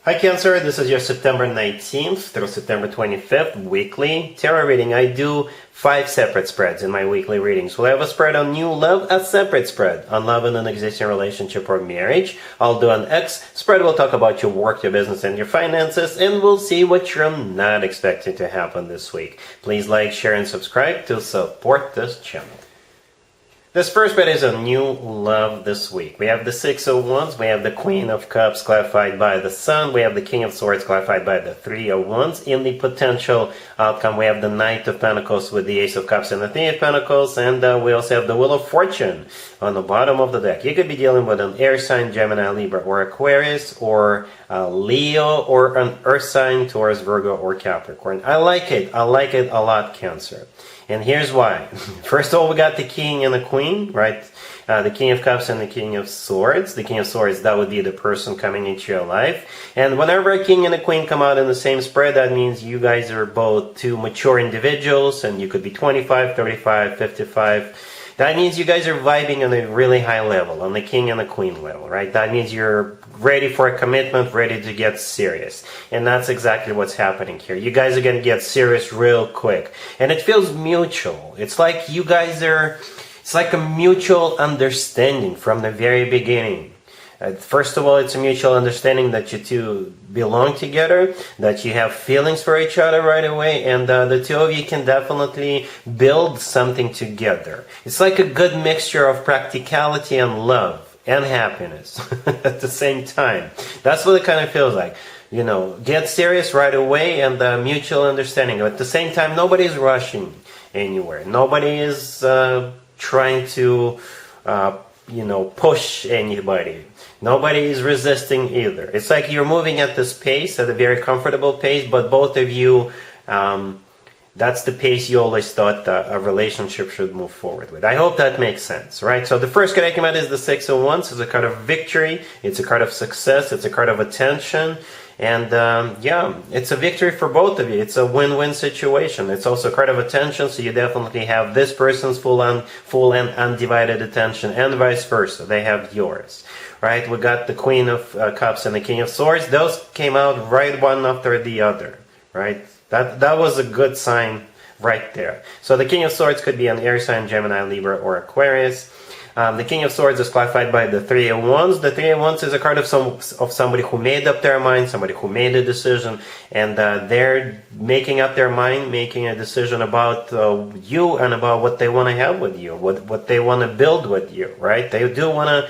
Hi Cancer, this is your September 19th through September 25th weekly tarot reading. I do 5 separate spreads in my weekly readings. We'll have a spread on new love, a separate spread on love in an existing relationship or marriage. I'll do an X spread. We'll talk about your work, your business, and your finances, and we'll see what you're not expecting to happen this week. Please like, share, and subscribe to support this channel. This first spread is on new love this week. We have the Six of Wands, we have the Queen of Cups clarified by the Sun, we have the King of Swords clarified by the Three of Wands. In the potential outcome, we have the Knight of Pentacles with the Ace of Cups and the Three of Pentacles, and we also have the Wheel of Fortune on the bottom of the deck. You could be dealing with an air sign, Gemini, Libra, or Aquarius, or Leo, or an earth sign, Taurus, Virgo, or Capricorn. I like it a lot, Cancer. And here's why. First of all, we got the King and the Queen, right? The King of Cups and the King of Swords. The King of Swords, that would be the person coming into your life. And whenever a King and a Queen come out in the same spread, that means you guys are both two mature individuals, and you could be 25, 35, 55. That means you guys are vibing on a really high level, on the King and the Queen level, right? That means you're ready for a commitment, ready to get serious. And that's exactly what's happening here. You guys are going to get serious real quick. And it feels mutual. It's like you guys are, it's like a mutual understanding from the very beginning. First of all, it's a mutual understanding that you two belong together, that you have feelings for each other right away, and the two of you can definitely build something together. It's like a good mixture of practicality and love and happiness at the same time. That's what it kind of feels like. You know, get serious right away and mutual understanding. At the same time, nobody's rushing anywhere. Nobody is trying to push anybody. Nobody is resisting either. It's like you're moving at this pace, at a very comfortable pace, but both of you, that's the pace you always thought a relationship should move forward with. I hope that makes sense, right? So the first card I came out is the Six of Wands. It's a card of victory. It's a card of success. It's a card of attention. And yeah, it's a victory for both of you. It's a win-win situation. It's also a card of attention, so you definitely have this person's full and undivided attention, and vice versa. They have yours, right? We got the Queen of Cups and the King of Swords. Those came out right one after the other, right? That was a good sign right there. So the King of Swords could be an air sign, Gemini, Libra, or Aquarius. The King of Swords is clarified by the Three of Wands. The Three of Wands is a card of somebody who made up their mind, somebody who made a decision, and they're making up their mind, making a decision about you and about what they want to have with you, what they want to build with you, right? They do want to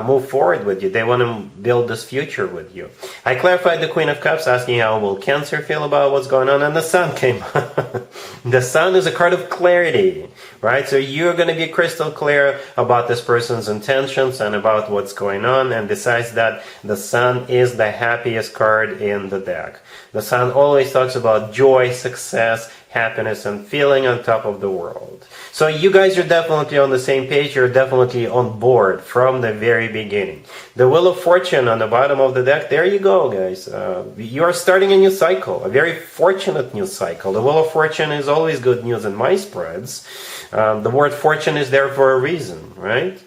move forward with you. They want to build this future with you. I clarified the Queen of Cups, asking how will Cancer feel about what's going on, and the Sun came up. The Sun is a card of clarity, right? So you're going to be crystal clear about this person's intentions and about what's going on, and besides that, the Sun is the happiest card in the deck. The Sun always talks about joy, success, happiness, and feeling on top of the world. So you guys are definitely on the same page. You're definitely on board from the very beginning. The Wheel of Fortune on the bottom of the deck, there you go, guys. You're starting a new cycle, a very fortunate new cycle. The Wheel of Fortune is always good news in my spreads. The word fortune is there for a reason, right?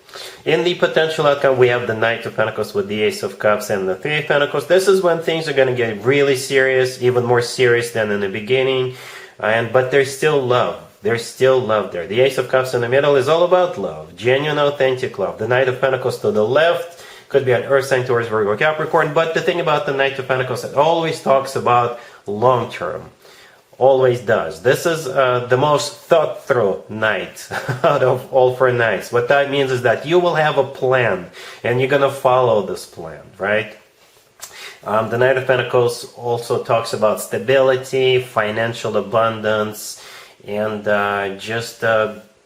In the potential outcome, we have the Knight of Pentacles with the Ace of Cups and the Three of Pentacles. This is when things are going to get really serious, even more serious than in the beginning. But there's still love. There's still love there. The Ace of Cups in the middle is all about love. Genuine, authentic love. The Knight of Pentacles to the left could be an Earth sign, Taurus, Virgo, Capricorn. But the thing about the Knight of Pentacles, it always talks about long term. Always does. This is the most thought-through night out of all 4 nights. What that means is that you will have a plan, and you're going to follow this plan, right? The Knight of Pentacles also talks about stability, financial abundance, and just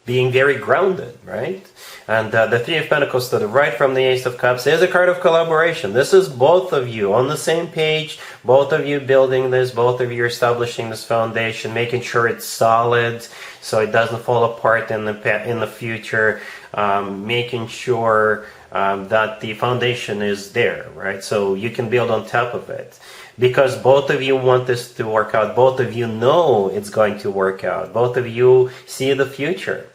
being very grounded, right? And the Three of Pentacles to the right from the Ace of Cups is a card of collaboration. This is both of you on the same page, both of you building this, both of you establishing this foundation, making sure it's solid so it doesn't fall apart in the future, making sure that the foundation is there, right? So you can build on top of it. Because both of you want this to work out. Both of you know it's going to work out. Both of you see the future.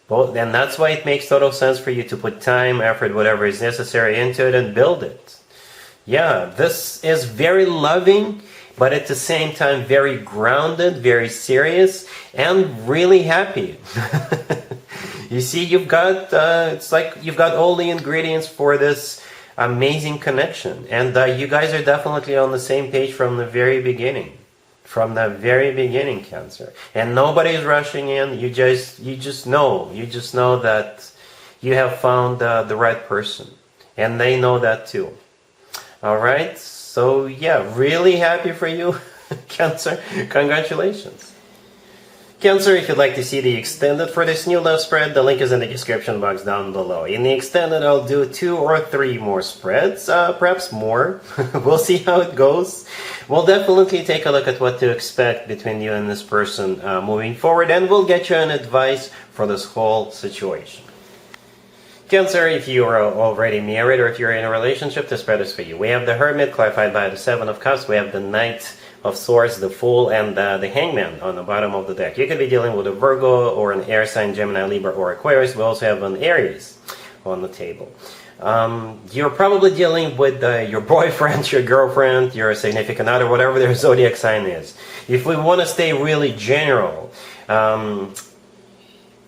And that's why it makes total sense for you to put time, effort, whatever is necessary into it and build it. Yeah, this is very loving, but at the same time very grounded, very serious, and really happy. You see, you've got it's like you've got all the ingredients for this amazing connection, and you guys are definitely on the same page from the very beginning. From the very beginning, Cancer, and nobody's rushing in. You just know that you have found the right person, and they know that too. All right, so yeah, really happy for you, Cancer. Congratulations. Cancer, if you'd like to see the extended for this new love spread, the link is in the description box down below. In the extended, I'll do 2 or 3 more spreads, perhaps more. We'll see how it goes. We'll definitely take a look at what to expect between you and this person moving forward, and we'll get you an advice for this whole situation. Cancer, if you are already married or if you're in a relationship, this spread is for you. We have the Hermit, clarified by the Seven of Cups. We have the Knight of Swords, the Fool, and the Hangman on the bottom of the deck. You could be dealing with a Virgo or an air sign, Gemini, Libra, or Aquarius. We also have an Aries on the table. You're probably dealing with your boyfriend, your girlfriend, your significant other, whatever their zodiac sign is. If we want to stay really general,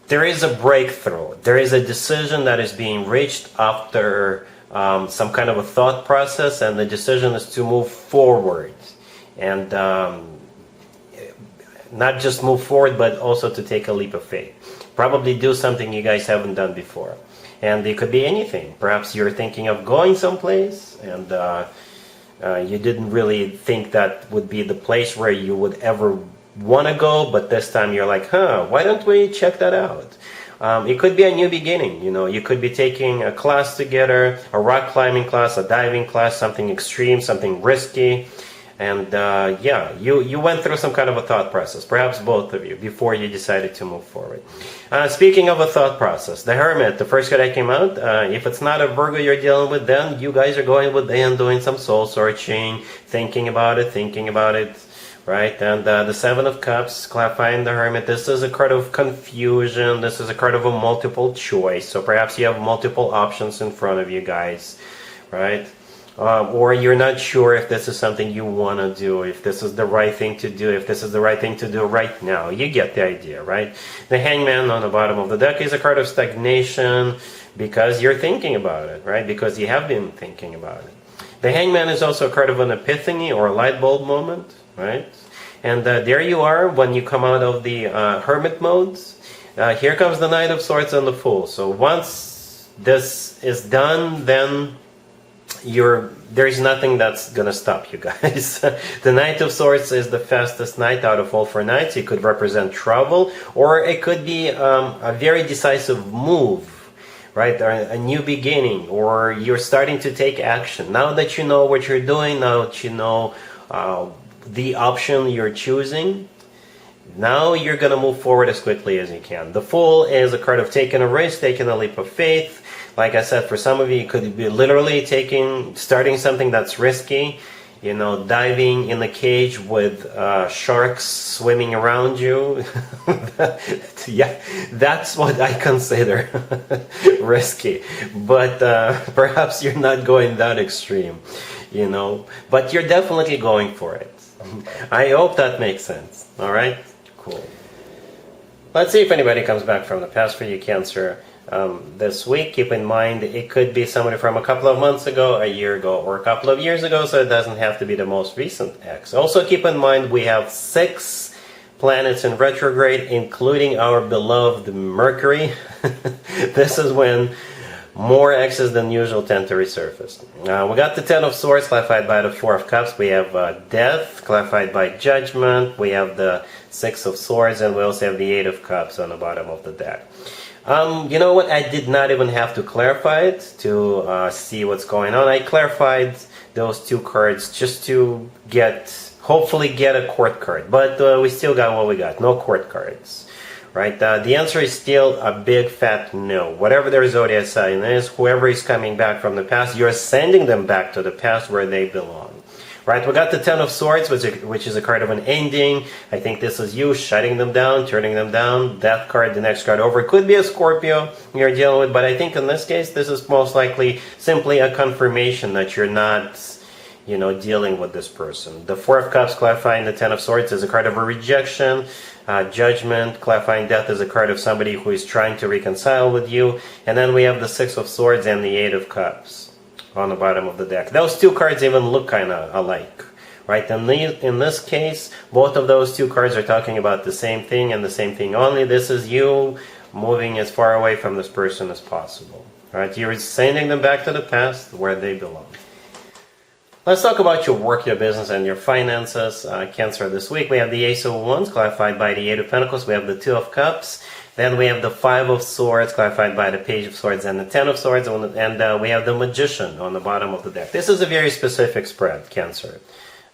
there is a breakthrough. There is a decision that is being reached after some kind of a thought process, and the decision is to move forward. And not just move forward, but also to take a leap of faith. Probably do something you guys haven't done before. And it could be anything. Perhaps you're thinking of going someplace, and you didn't really think that would be the place where you would ever want to go, but this time you're like, why don't we check that out? It could be a new beginning. You could be taking a class together, a rock climbing class, a diving class, something extreme, something risky. And you went through some kind of a thought process, perhaps both of you, before you decided to move forward. Speaking of a thought process, the Hermit, the first card that came out, if it's not a Virgo you're dealing with, then you guys are going within, doing some soul searching, thinking about it, right? And the Seven of Cups, clarifying the Hermit, this is a card of confusion, this is a card of a multiple choice, so perhaps you have multiple options in front of you guys, right? Or you're not sure if this is something you want to do, if this is the right thing to do, if this is the right thing to do right now. You get the idea, right? The Hangman on the bottom of the deck is a card of stagnation because you're thinking about it, right? Because you have been thinking about it. The Hangman is also a card of an epiphany or a light bulb moment, right? And there you are when you come out of the Hermit modes. Here comes the Knight of Swords and the Fool. So once this is done, then there's nothing that's gonna stop you guys. The Knight of Swords is the fastest knight out of all 4 knights. It could represent travel, or it could be a very decisive move, right? Or a new beginning, or you're starting to take action. Now that you know what you're doing, now that you know the option you're choosing, now you're gonna move forward as quickly as you can. The Fool is a card of taking a risk, taking a leap of faith. Like I said, for some of you, it could be literally starting something that's risky, diving in a cage with sharks swimming around you. Yeah, that's what I consider risky. But perhaps you're not going that extreme, but you're definitely going for it. I hope that makes sense. All right? Cool. Let's see if anybody comes back from the past for you, Cancer. This week, keep in mind it could be somebody from a couple of months ago, a year ago, or a couple of years ago, so it doesn't have to be the most recent ex. Also keep in mind we have 6 planets in retrograde, including our beloved Mercury. This is when more exes than usual tend to resurface. We got the Ten of Swords, clarified by the Four of Cups. We have Death, clarified by Judgment. We have the Six of Swords, and we also have the Eight of Cups on the bottom of the deck. You know what? I did not even have to clarify it to see what's going on. I clarified those 2 cards just to hopefully get a court card. But we still got what we got. No court cards. Right? The answer is still a big fat no. Whatever their zodiac sign is, whoever is coming back from the past, you're sending them back to the past where they belong. Right, we got the Ten of Swords, which is a card of an ending. I think this is you shutting them down, turning them down. That card, the next card over, it could be a Scorpio you're dealing with, but I think in this case, this is most likely simply a confirmation that you're not dealing with this person. The Four of Cups clarifying the Ten of Swords is a card of a rejection. Judgment clarifying death is a card of somebody who is trying to reconcile with you. And then we have the Six of Swords and the Eight of Cups on the bottom of the deck. Those two cards even look kind of alike, right? In this case, both of those two cards are talking about the same thing and the same thing only. This is you moving as far away from this person as possible, right? You're sending them back to the past where they belong. Let's talk about your work, your business, and your finances. Cancer this week, we have the Ace of Wands, clarified by the Eight of Pentacles. We have the Two of Cups. Then we have the Five of Swords, clarified by the Page of Swords and the Ten of Swords. And we have the Magician on the bottom of the deck. This is a very specific spread, Cancer.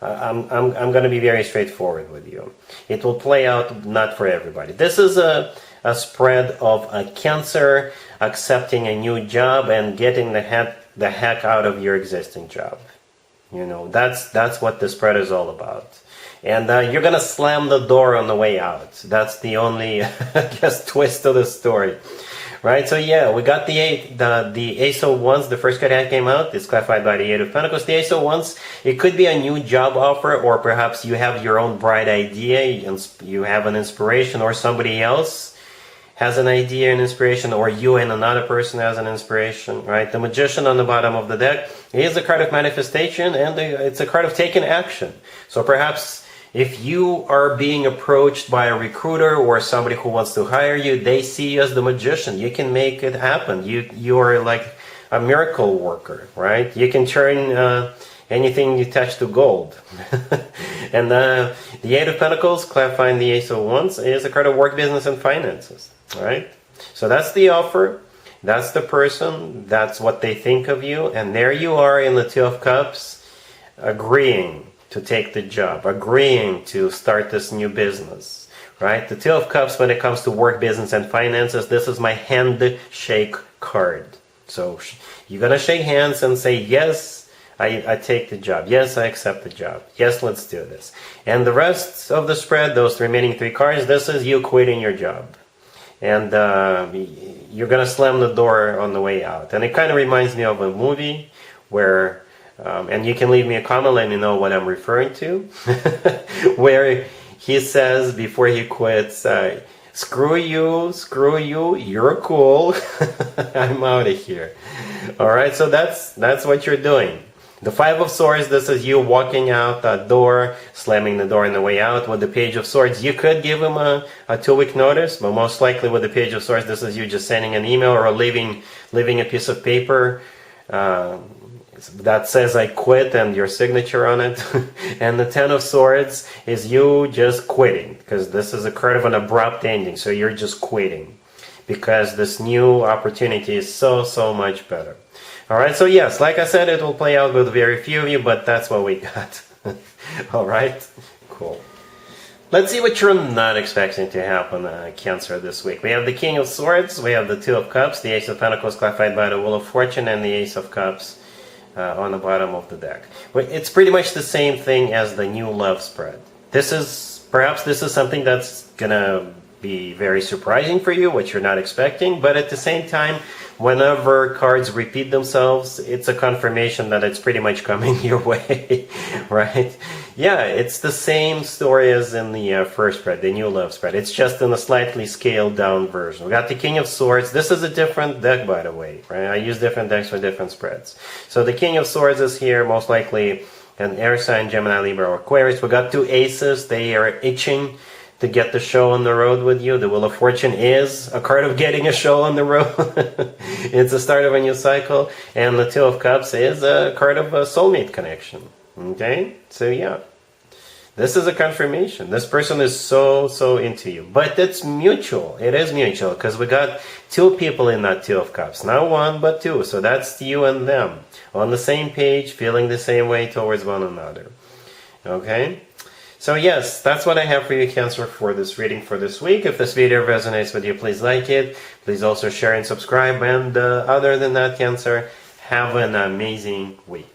I'm going to be very straightforward with you. It will play out not for everybody. This is a spread of a Cancer accepting a new job and getting the heck out of your existing job. That's what the spread is all about. And you're going to slam the door on the way out. That's the only, twist of the story. Right? So yeah, we got the Ace of Wands. The first card that came out is clarified by the Eight of Pentacles. The Ace of Wands, it could be a new job offer, or perhaps you have your own bright idea, you have an inspiration, or somebody else has an idea and inspiration, or you and another person has an inspiration, right? The Magician on the bottom of the deck is a card of manifestation, and it's a card of taking action. So perhaps if you are being approached by a recruiter or somebody who wants to hire you, they see you as the Magician. You can make it happen. You are like a miracle worker, right? You can turn anything you touch to gold. And the Eight of Pentacles, clarifying the Ace of Wands, is a card of work, business, and finances. All right, so that's the offer, that's the person, that's what they think of you, and there you are in the Two of Cups, agreeing to take the job, agreeing to start this new business, right? The Two of Cups, when it comes to work, business, and finances, this is my handshake card. So you're gonna shake hands and say, yes, I take the job. Yes, I accept the job. Yes, let's do this. And the rest of the spread, those remaining three cards, this is you quitting your job. And you're going to slam the door on the way out. And it kind of reminds me of a movie where, and you can leave me a comment, let me know what I'm referring to, where he says before he quits, screw you, you're cool, I'm out of here. All right, so that's what you're doing. The Five of Swords, this is you walking out that door, slamming the door on the way out. With the Page of Swords, you could give him a 2-week notice, but most likely with the Page of Swords, this is you just sending an email or leaving a piece of paper that says I quit and your signature on it. And the Ten of Swords is you just quitting, because this is a card of an abrupt ending, so you're just quitting because this new opportunity is so much better. Alright, so yes, like I said, it will play out with very few of you, but that's what we got. Alright, cool. Let's see what you're not expecting to happen, Cancer, this week. We have the King of Swords, we have the Two of Cups, the Ace of Pentacles clarified by the Wheel of Fortune, and the Ace of Cups on the bottom of the deck. It's pretty much the same thing as the new love spread. Perhaps this is something that's gonna be very surprising for you, what you're not expecting, but at the same time, whenever cards repeat themselves, it's a confirmation that it's pretty much coming your way, right? Yeah, it's the same story as in the first spread, the new love spread. It's just in a slightly scaled down version. We got the King of Swords. This is a different deck, by the way, right? I use different decks for different spreads. So the King of Swords is here, most likely an air sign, Gemini, Libra, or Aquarius. We got two aces. They are itching to get the show on the road with you. The Wheel of Fortune is a card of getting a show on the road. It's the start of a new cycle. And the Two of Cups is a card of a soulmate connection. Okay? So yeah. This is a confirmation. This person is so into you. But it's mutual. It is mutual, because we got two people in that Two of Cups. Not one, but two. So that's you and them. On the same page, feeling the same way towards one another. Okay? So yes, that's what I have for you, Cancer, for this reading for this week. If this video resonates with you, please like it. Please also share and subscribe. And other than that, Cancer, have an amazing week.